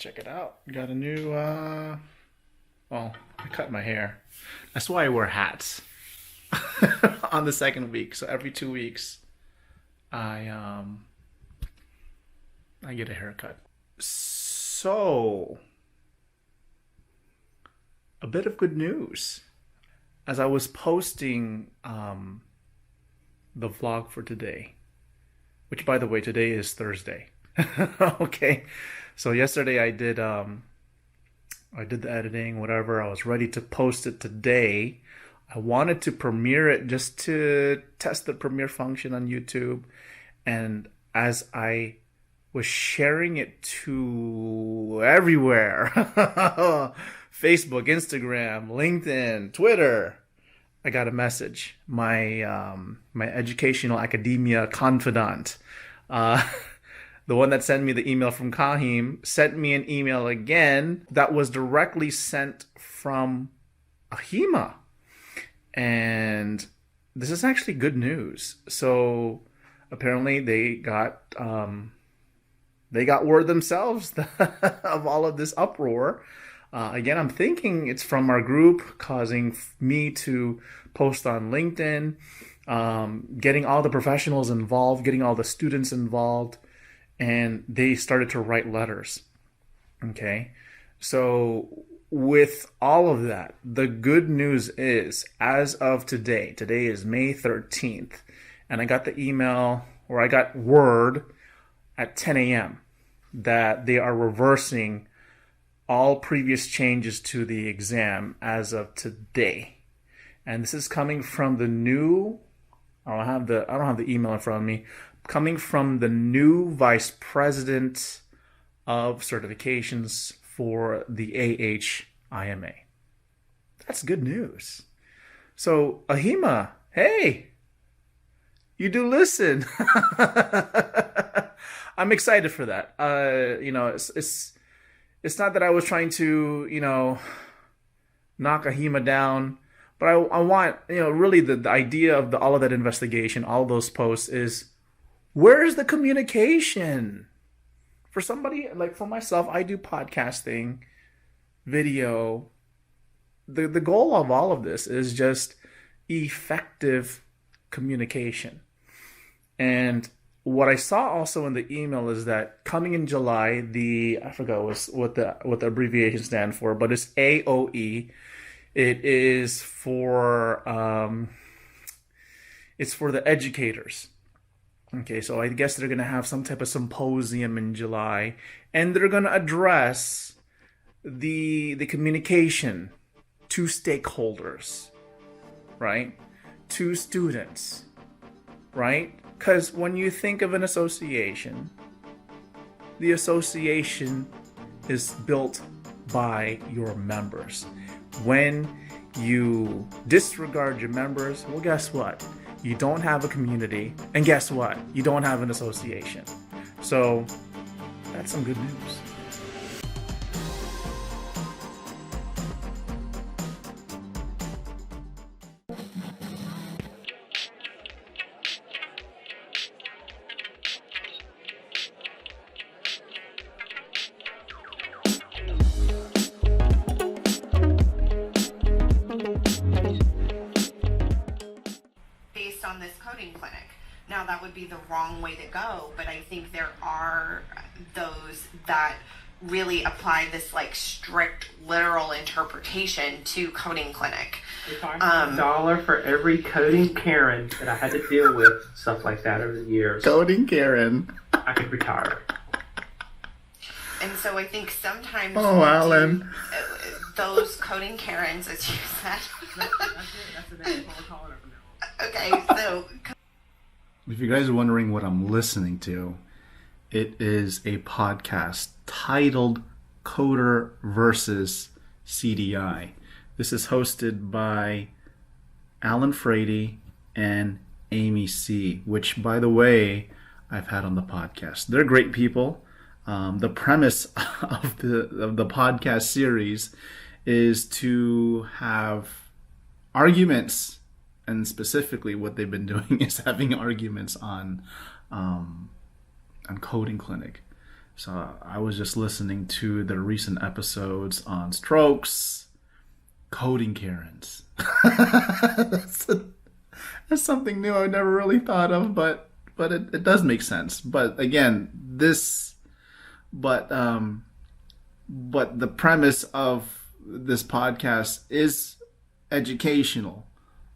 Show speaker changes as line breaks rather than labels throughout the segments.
Check it out. Got a new, well, I cut my hair. That's why I wear hats on the second week. So every 2 weeks, I get a haircut. So, a bit of good news. As I was posting the vlog for today, which by the way, today is Thursday. Okay. So yesterday I did the editing, whatever. I was ready to post it today. I wanted to premiere it just to test the premiere function on YouTube. And as I was sharing it to everywhere, Facebook, Instagram, LinkedIn, Twitter, I got a message. My my educational academia confidant, the one that sent me the email from Kahim, sent me an email again that was directly sent from Ahima. And this is actually good news. So apparently they got word themselves of all of this uproar. Again, I'm thinking it's from our group causing me to post on LinkedIn, getting all the professionals involved, getting all the students involved, and they started to write letters. Okay, so with all of that, the good news is, as of today is May 13th, and I got the email, or I got word at 10 a.m. that they are reversing all previous changes to the exam as of today. And this is coming from the new, I don't have the email in front of me, coming from the new vice president of certifications for the AHIMA. That's good news. So Ahima, hey, you do listen. I'm excited for that. It's not that I was trying to, knock Ahima down, but I want, really the idea of all of that investigation, all those posts is, where's the communication? For somebody, like for myself, I do podcasting, video. The goal of all of this is just effective communication. And what I saw also in the email is that coming in July, I forgot what the abbreviation stands for, but it's AOE. It is for it's for the educators. Okay, so I guess they're gonna have some type of symposium in July, and they're gonna address the communication to stakeholders, right? To students, right? Because when you think of an association, the association is built by your members. When you disregard your members, well, guess what? You don't have a community. And guess what? You don't have an association. So that's some good news.
On this coding clinic. Now that would be the wrong way to go, but I think there are those that really apply this like strict literal interpretation to coding clinic.
If I had $1 for every coding Karen that I had to deal with, stuff like that over the years,
Coding Karen.
I could retire.
And so I think sometimes
Alan.
those coding Karens, as you said.
That's the name we're calling it from now on.
Okay, so
If you guys are wondering what I'm listening to, it is a podcast titled Coder versus CDI. This is hosted by Alan Frady and Amy C, which, by the way, I've had on the podcast. They're great people. The premise of the podcast series is to have arguments, and specifically what they've been doing is having arguments on Coding Clinic. So I was just listening to the recent episodes on strokes, coding Karens. That's something new I've never really thought of, but it does make sense. But again, but the premise of this podcast is educational,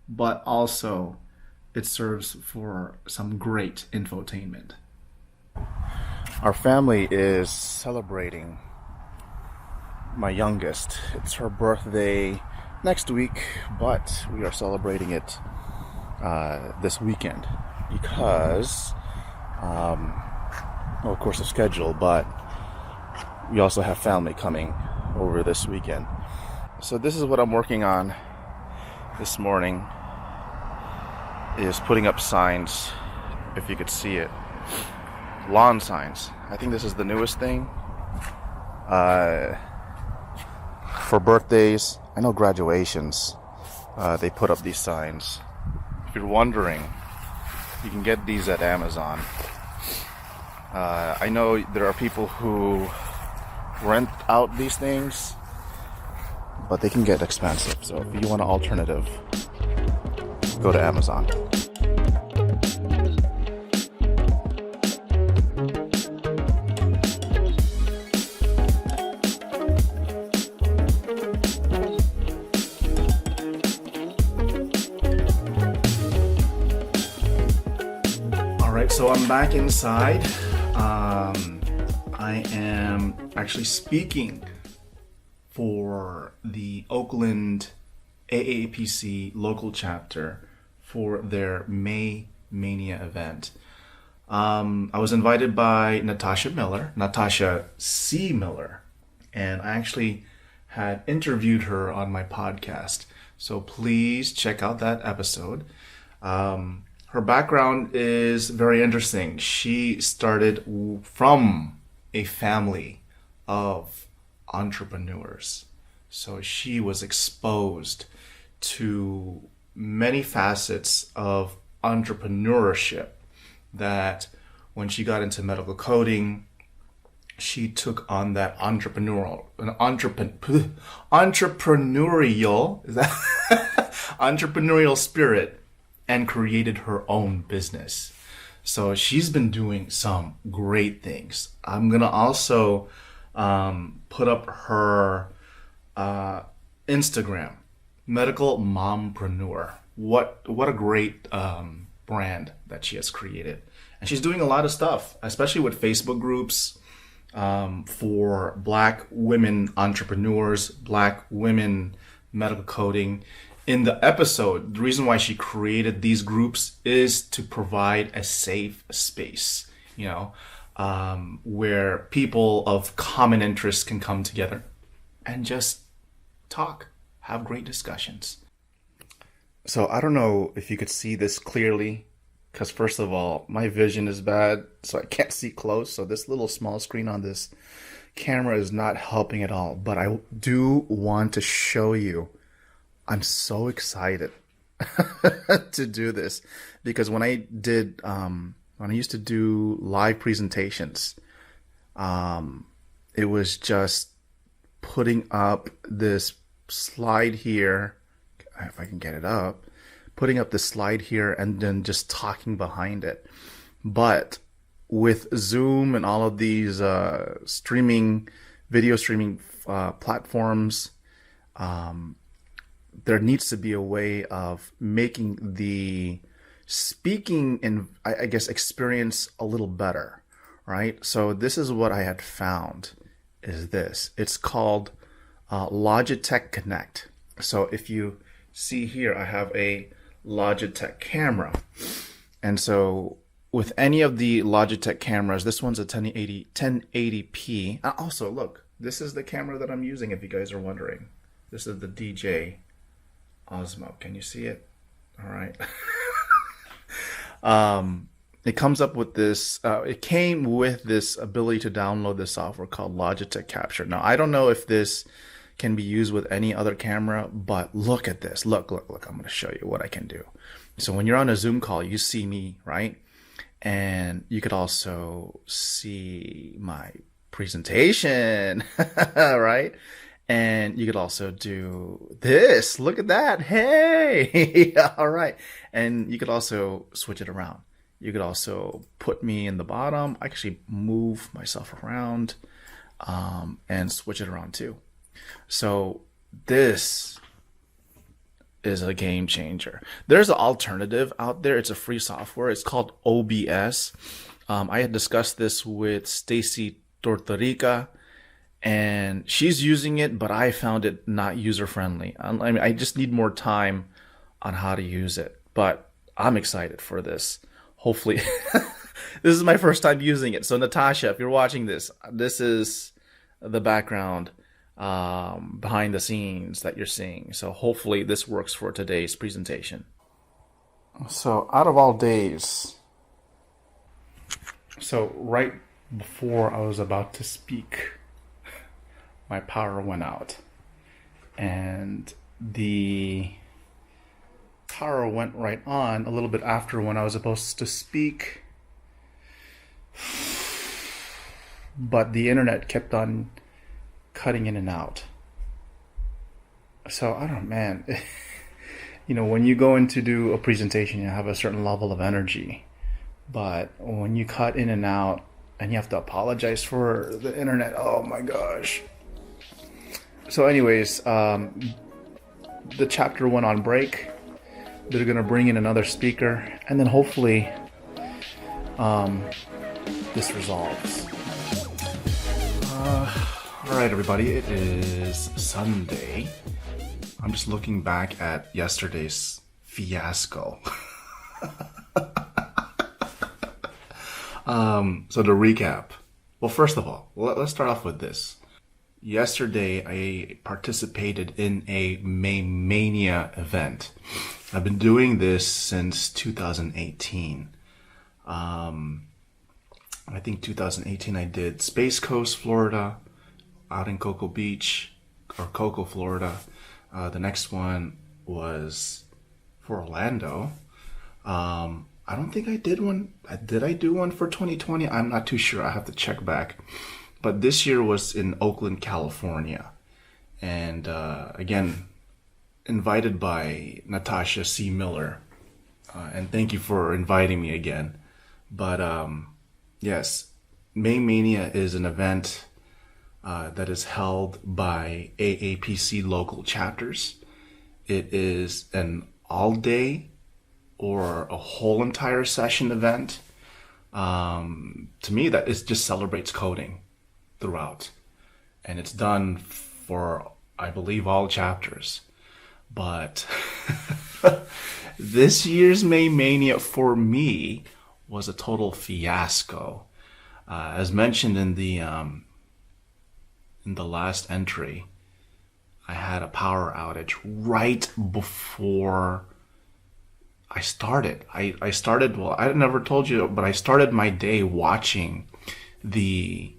but also it serves for some great infotainment. Our family is celebrating my youngest. It's her birthday next week, but we are celebrating it this weekend because, well, of course, the schedule, but we also have family coming over this weekend. So this is what I'm working on this morning, is putting up signs, if you could see it. Lawn signs. I think this is the newest thing. For birthdays, I know graduations, they put up these signs. If you're wondering, you can get these at Amazon. I know there are people who rent out these things, but they can get expensive. So if you want an alternative, go to Amazon. So I'm back inside. I am actually speaking for the Oakland Aapc local chapter for their May Maynia event. I was invited by Natasha C. Miller, and I actually had interviewed her on my podcast. So please check out that episode. Her background is very interesting. She started from a family of entrepreneurs. So she was exposed to many facets of entrepreneurship that when she got into medical coding, she took on that entrepreneurial entrepreneurial spirit and created her own business. So she's been doing some great things. I'm gonna also put up her Instagram, Medical Mompreneur. What a great brand that she has created. And she's doing a lot of stuff, especially with Facebook groups for Black women entrepreneurs, Black women medical coding. In the episode, the reason why she created these groups is to provide a safe space, where people of common interests can come together and just talk, have great discussions. So I don't know if you could see this clearly, because first of all, my vision is bad, so I can't see close. So this little small screen on this camera is not helping at all. But I do want to show you. I'm so excited to do this, because when I used to do live presentations, it was just putting up this slide here, if I can get it up, putting up the slide here and then just talking behind it. But with Zoom and all of these video streaming platforms, there needs to be a way of making the speaking and I guess experience a little better, right? So this is what I had found is this. It's called Logitech Connect. So if you see here, I have a Logitech camera. And so with any of the Logitech cameras, this one's a 1080p. Also, look, this is the camera that I'm using, if you guys are wondering. This is the DJ Osmo. Can you see it? All right. It comes up with this, it came with this ability to download this software called Logitech Capture. Now, I don't know if this can be used with any other camera, but look at this. Look. I'm going to show you what I can do. So when you're on a Zoom call, you see me, right? And you could also see my presentation, right? And you could also do this. Look at that. Hey, all right. And you could also switch it around. You could also put me in the bottom. I actually move myself around and switch it around too. So this is a game changer. There's an alternative out there. It's a free software. It's called OBS. I had discussed this with Stacy Tortorica, and she's using it, but I found it not user-friendly. I mean, I just need more time on how to use it, but I'm excited for this. Hopefully, this is my first time using it. So Natasha, if you're watching this, this is the background behind the scenes that you're seeing. So hopefully this works for today's presentation. So out of all days, so right before I was about to speak, my power went out, and the power went right on a little bit after when I was supposed to speak, but the internet kept on cutting in and out. So I don't know, man. You know, when you go in to do a presentation, you have a certain level of energy, but when you cut in and out and you have to apologize for the internet, oh my gosh. So anyways, the chapter went on break. They're going to bring in another speaker, and then hopefully this resolves. All right, everybody, it is Sunday. I'm just looking back at yesterday's fiasco. So to recap, well, first of all, let's start off with this. Yesterday, I participated in a May Maynia event. I've been doing this since 2018. I think 2018 I did Space Coast, Florida, out in Cocoa Beach, or Cocoa, Florida. The next one was for Orlando. I don't think I did one. Did I do one for 2020? I'm not too sure. I have to check back. But this year was in Oakland, California. And again, invited by Natasha C. Miller. And thank you for inviting me again. But yes, May Maynia is an event that is held by Aapc local chapters. It is an all-day or a whole entire session event. To me, that it just celebrates coding throughout, and it's done for, I believe, all chapters. But this year's May Maynia for me was a total fiasco. As mentioned in the last entry, I had a power outage right before I started. I started, well, I never told you, but I started my day watching the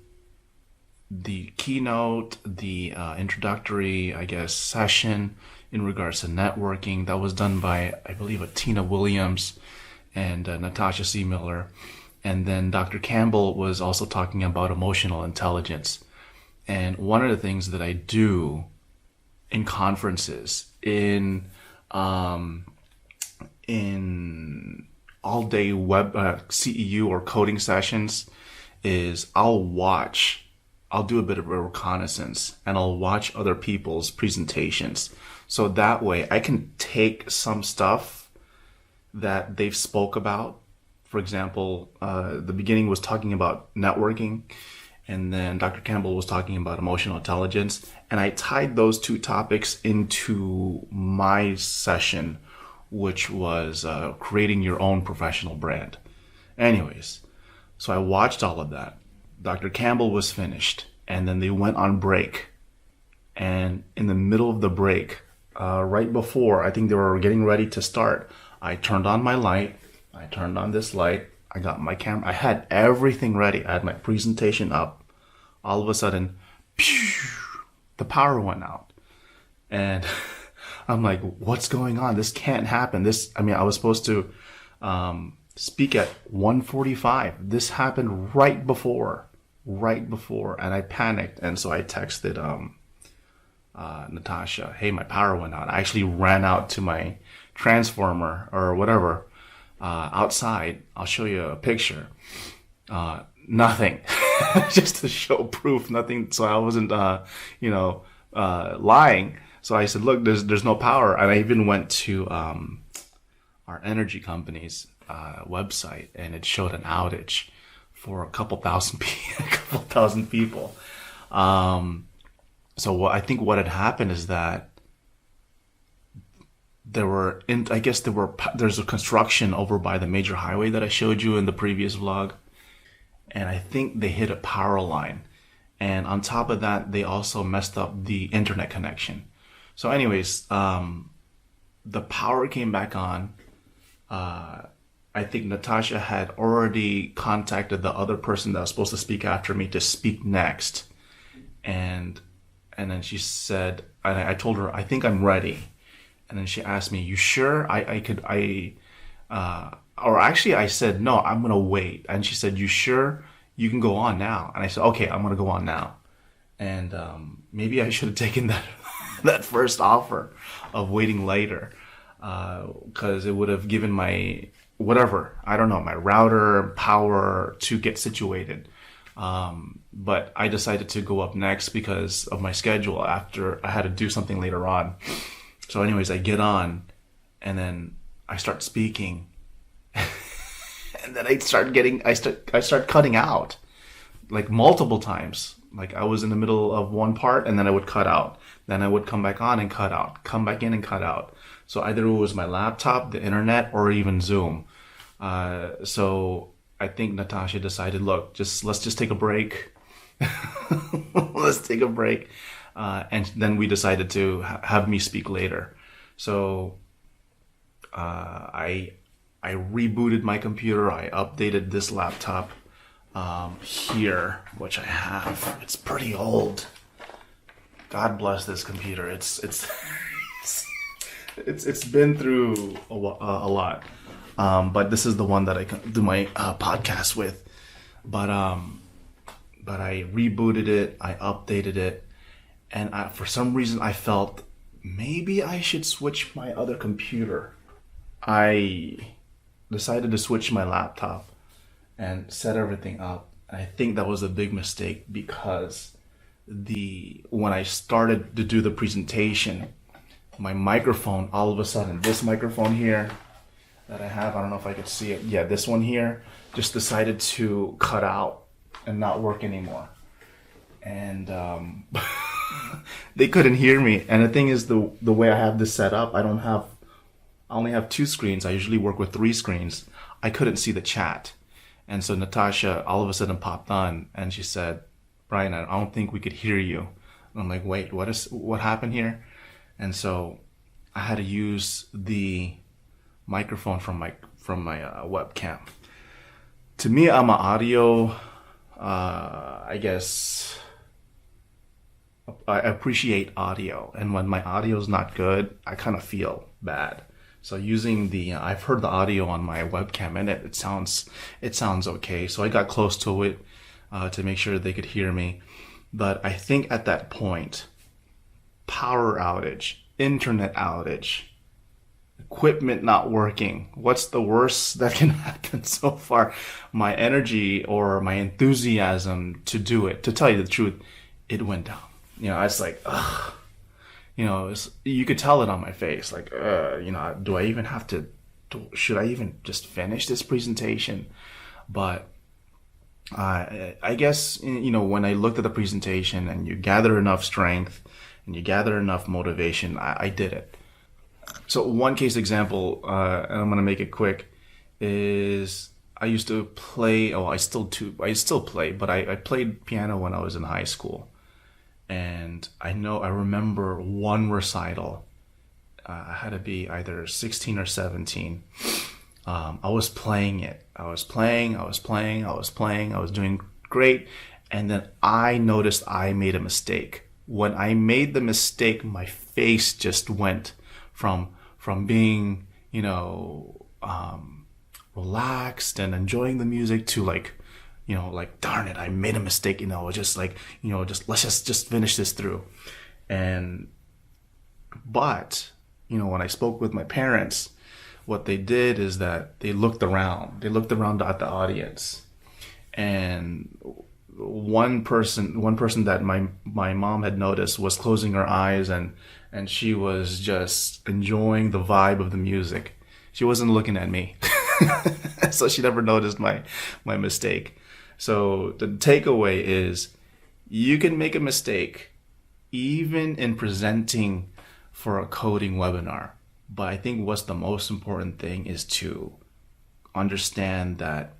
keynote, the introductory, I guess, session in regards to networking that was done by, I believe, Tina Williams and Natasha C. Miller. And then Dr. Campbell was also talking about emotional intelligence. And one of the things that I do in conferences, in all-day web CEU or coding sessions, is I'll do a bit of a reconnaissance and I'll watch other people's presentations. So that way I can take some stuff that they've spoke about. For example, the beginning was talking about networking, and then Dr. Campbell was talking about emotional intelligence. And I tied those two topics into my session, which was creating your own professional brand. Anyways, so I watched all of that. Dr. Campbell was finished, and then they went on break. And in the middle of the break, right before I think they were getting ready to start, I turned on my light. I turned on this light. I got my camera. I had everything ready. I had my presentation up. All of a sudden, pew, the power went out. And I'm like, what's going on? This can't happen. I was supposed to speak at 1:45. This happened right before right before, and I panicked, and so I texted Natasha, hey, my power went out. I actually ran out to my transformer or whatever outside. I'll show you a picture. Nothing. Just to show proof, nothing. So I wasn't, lying. So I said, look, there's no power. And I even went to our energy company's website, and it showed an outage for a couple thousand people. So I think what had happened is that there's a construction over by the major highway that I showed you in the previous vlog. And I think they hit a power line. And on top of that, they also messed up the internet connection. So anyways, the power came back on. I think Natasha had already contacted the other person that was supposed to speak after me to speak next. And then she said, and I told her, I think I'm ready. And then she asked me, you sure? Or actually I said, no, I'm going to wait. And she said, you sure? You can go on now. And I said, okay, I'm going to go on now. And maybe I should have taken that first offer of waiting later, because it would have given my, whatever, I don't know, my router power to get situated. But I decided to go up next because of my schedule after I had to do something later on. So anyways, I get on, and then I start speaking. And then I start cutting out like multiple times. Like I was in the middle of one part, and then I would cut out. Then I would come back on and cut out, come back in and cut out. So either it was my laptop, the internet, or even Zoom. So I think Natasha decided, look, let's just take a break. Let's take a break. And then we decided to have me speak later. So I rebooted my computer. I updated this laptop here, which I have. It's pretty old. God bless this computer. It's been through a lot. But this is the one that I can do my podcast with. But I rebooted it. I updated it. And for some reason, I felt maybe I should switch my other computer. I decided to switch my laptop and set everything up. I think that was a big mistake because when I started to do the presentation, my microphone, all of a sudden, this microphone here that I have, I don't know if I could see it. Yeah, this one here just decided to cut out and not work anymore. And they couldn't hear me. And the thing is, the way I have this set up, I only have 2 screens. I usually work with 3 screens. I couldn't see the chat. And so Natasha all of a sudden popped on and she said, Brian, I don't think we could hear you. And I'm like, wait, what happened here? And so I had to use the microphone from my webcam. To me, I'm an audio, I guess, I appreciate audio. And when my audio is not good, I kind of feel bad. So using I've heard the audio on my webcam and it sounds okay. So I got close to it to make sure they could hear me. But I think at that point, power outage, internet outage, equipment not working. What's the worst that can happen so far? My energy or my enthusiasm to do it, to tell you the truth, it went down. I was like, ugh. You could tell it on my face. Like, do I even have to, should I even just finish this presentation? But I guess, when I looked at the presentation and you gather enough strength and you gather enough motivation, I did it. So one case example, and I'm going to make it quick, is I used to play, I still play, but I played piano when I was in high school. And I remember one recital, I had to be either 16 or 17. I was playing it. I was doing great. And then I noticed I made a mistake. When I made the mistake, my face just went from being, relaxed and enjoying the music to like like, darn it, I made a mistake, just like, let's just finish this through. But when I spoke with my parents, what they did is that they looked around at the audience, and one person that my mom had noticed was closing her eyes, and she was just enjoying the vibe of the music. She wasn't looking at me. So she never noticed my mistake. So the takeaway is, you can make a mistake even in presenting for a coding webinar. But I think what's the most important thing is to understand that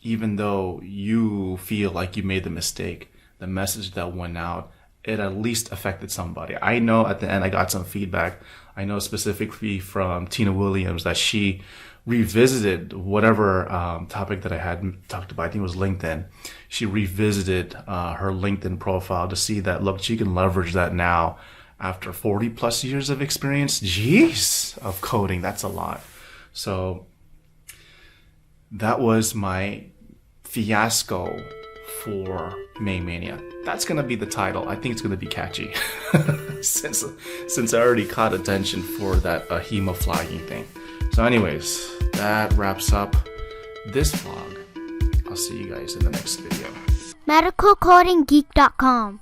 even though you feel like you made the mistake, the message that went out, it at least affected somebody. I know at the end I got some feedback. I know specifically from Tina Williams that she revisited whatever topic that I had talked about. I think it was LinkedIn. She revisited her LinkedIn profile to see that, look, she can leverage that now after 40 plus years of experience. Jeez, of coding. That's a lot. So that was my fiasco for May Maynia. That's going to be the title. I think it's going to be catchy. since I already caught attention for that Ahima flagging thing. So anyways, that wraps up this vlog. I'll see you guys in the next video.
MedicalCodingGeek.com